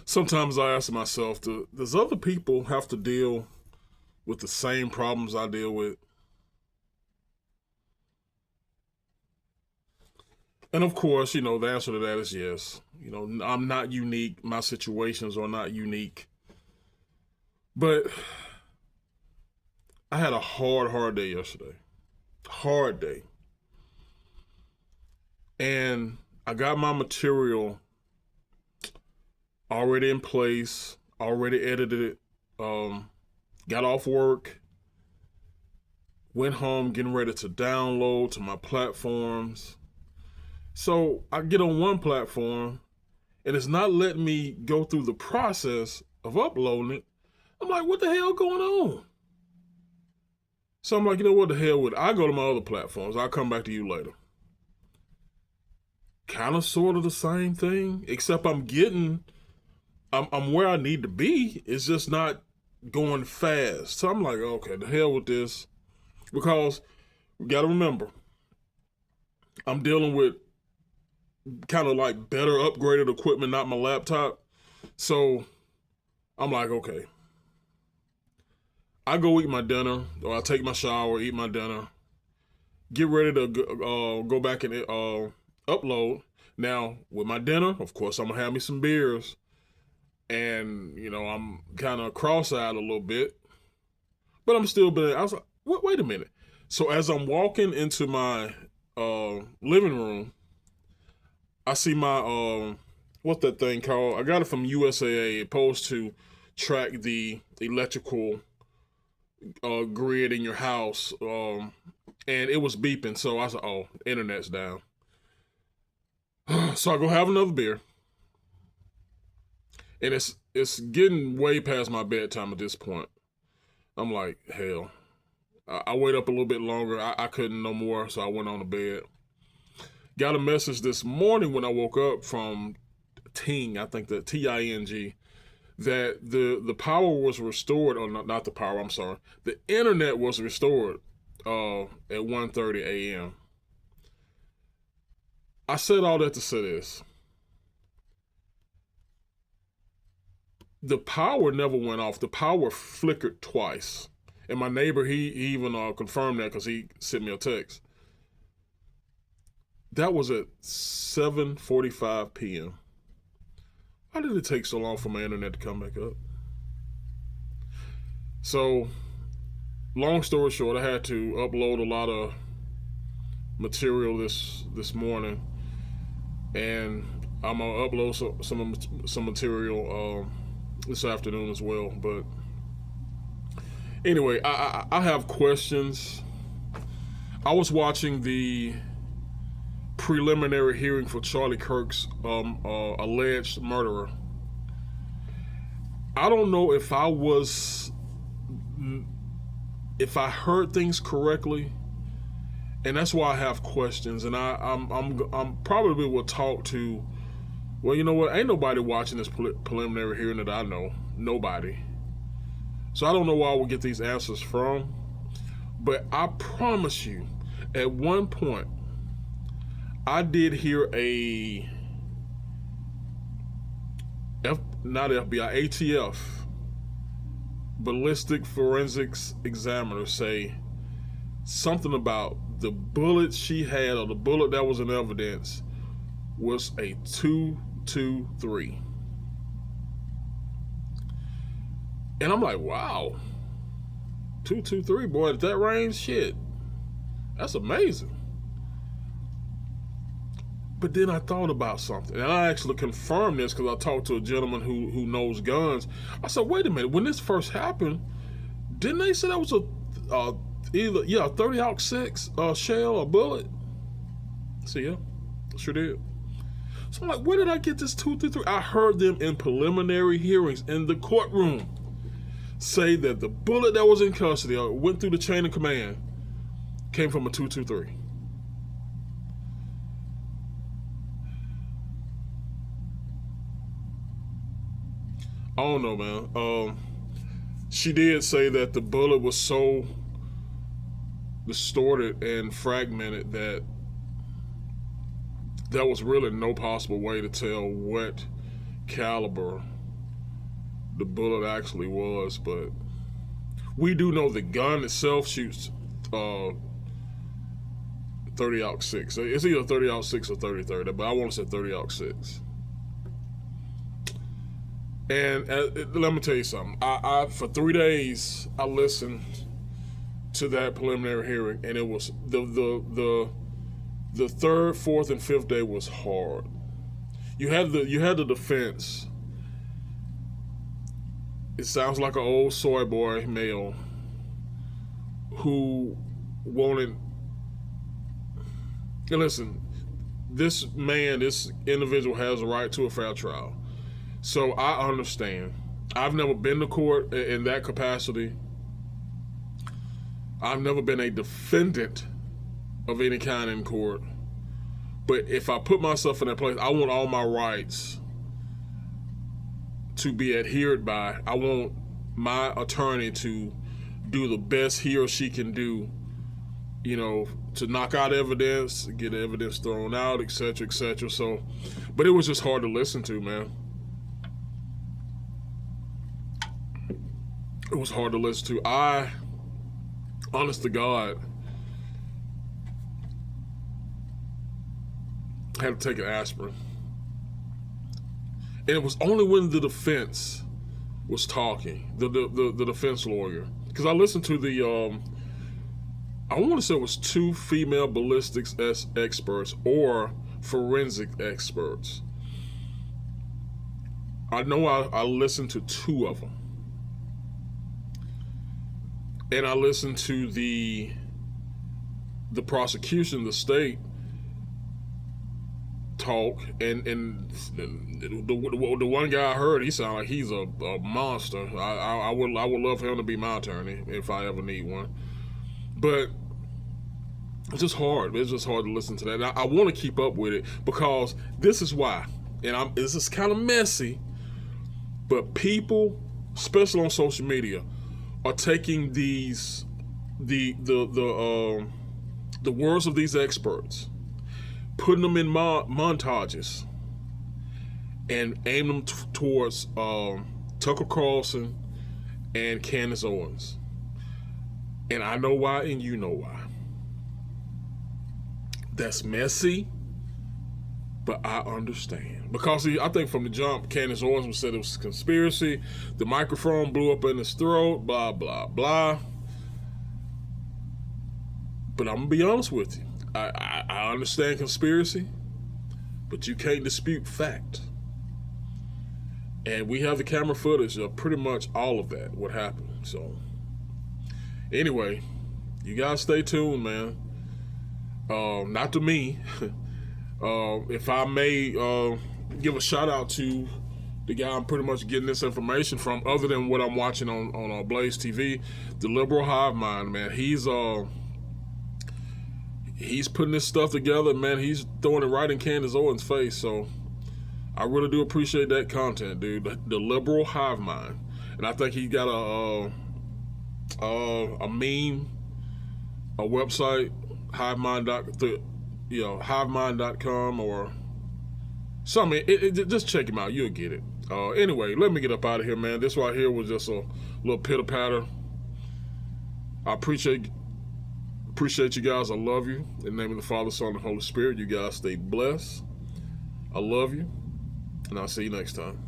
Sometimes I ask myself, does other people have to deal with the same problems I deal with? And of course, the answer to that is yes. I'm not unique. My situations are not unique. But I had a hard day yesterday. Hard day. And I got my material already in place, already edited it, got off work, went home getting ready to download to my platforms. So I get on one platform and it's not letting me go through the process of uploading it. I'm like, what the hell going on? So I'm like, you know what the hell with it? I go to my other platforms. I'll come back to you later. Kind of sort of the same thing, except I'm where I need to be. It's just not going fast. So I'm like, okay, the hell with this. Because we got to remember, I'm dealing with kind of like better upgraded equipment, not my laptop. So I'm like, okay. I go eat my dinner, or I take my shower, eat my dinner, get ready to go back and upload. Now, with my dinner, of course, I'm going to have me some beers. And, I'm kind of cross-eyed a little bit. But I'm still I was like, wait a minute. So as I'm walking into my living room, I see my, what's that thing called? I got it from USAA. It's supposed to track the electrical grid in your house. And it was beeping. So I said, oh, internet's down. So I go have another beer. And it's getting way past my bedtime at this point. I'm like, hell. I wait up a little bit longer. I couldn't no more, so I went on to bed. Got a message this morning when I woke up from Ting, I think the Ting, that the power was restored, or not the power, I'm sorry. The internet was restored at 1:30 a.m. I said all that to say this. The power never went off. The power flickered twice. And my neighbor, he even confirmed that because he sent me a text. That was at 7:45 p.m. Why did it take so long for my internet to come back up? So, long story short, I had to upload a lot of material this morning. And I'm going to upload some material this afternoon as well. But anyway, I have questions. I was watching the preliminary hearing for Charlie Kirk's alleged murderer. I don't know if I heard things correctly, and that's why I have questions. And I'm probably will talk to. Well, you know what? Ain't nobody watching this preliminary hearing that I know. Nobody. So I don't know where I will get these answers from. But I promise you, at one point, I did hear not FBI, ATF, ballistic forensics examiner say something about the bullet she had, or the bullet that was in evidence, was a 223. And I'm like, wow, 223, boy, at that range, shit, that's amazing. But then I thought about something, and I actually confirmed this because I talked to a gentleman who knows guns. I said, wait a minute, when this first happened, didn't they say that was a 30-06 shell or bullet? So yeah, sure did. So I'm like, where did I get this 223? I heard them in preliminary hearings in the courtroom say that the bullet that was in custody, or went through the chain of command, came from a 223. I don't know, man. She did say that the bullet was so distorted and fragmented that there was really no possible way to tell what caliber the bullet actually was, but we do know the gun itself shoots 30-06. It's either 30-06 or 30-30, but I want to say 30-06. And let me tell you something. I for 3 days I listened to that preliminary hearing, and it was the third, fourth, and fifth day was hard. You had the defense. It sounds like an old soy boy male who wanted. And listen, this individual has a right to a fair trial. So I understand. I've never been to court in that capacity. I've never been a defendant of any kind in court. But if I put myself in that place, I want all my rights to be adhered by. I want my attorney to do the best he or she can do, to knock out evidence, get evidence thrown out, etc., etc. So, but it was just hard to listen to, man. It was hard to listen to. I, honest to God, had to take an aspirin. And it was only when the defense was talking, the defense lawyer. Because I listened to I want to say it was 2 female ballistics experts or forensic experts. I know I listened to 2 of them. And I listened to the prosecution, the state, talk, and the one guy I heard, he sounded like he's a monster. I would love for him to be my attorney if I ever need one. But it's just hard. It's just hard to listen to that. And I want to keep up with it because this is why. And this is kind of messy, but people, especially on social media, are taking the words of these experts, putting them in montages, and aim them towards Tucker Carlson and Candace Owens. And I know why, and you know why. That's messy, but I understand. Because I think from the jump, Candace Owens said it was a conspiracy. The microphone blew up in his throat, blah, blah, blah. But I'm going to be honest with you. I understand conspiracy, but you can't dispute fact. And we have the camera footage of pretty much all of that, what happened. So, anyway, you guys stay tuned, man. Not to me. If I may give a shout out to the guy I'm pretty much getting this information from, other than what I'm watching on Blaze TV, the Liberal Hive Mind, man. He's putting this stuff together, man. He's throwing it right in Candace Owens' face. So I really do appreciate that content, dude. The Liberal Hive Mind, and I think he got a meme, a website, hivemind.com or something. Just check him out. You'll get it. Anyway, let me get up out of here, man. This right here was just a little pitter patter. I appreciate you guys. I love you. In the name of the Father, Son, and Holy Spirit, you guys stay blessed. I love you, and I'll see you next time.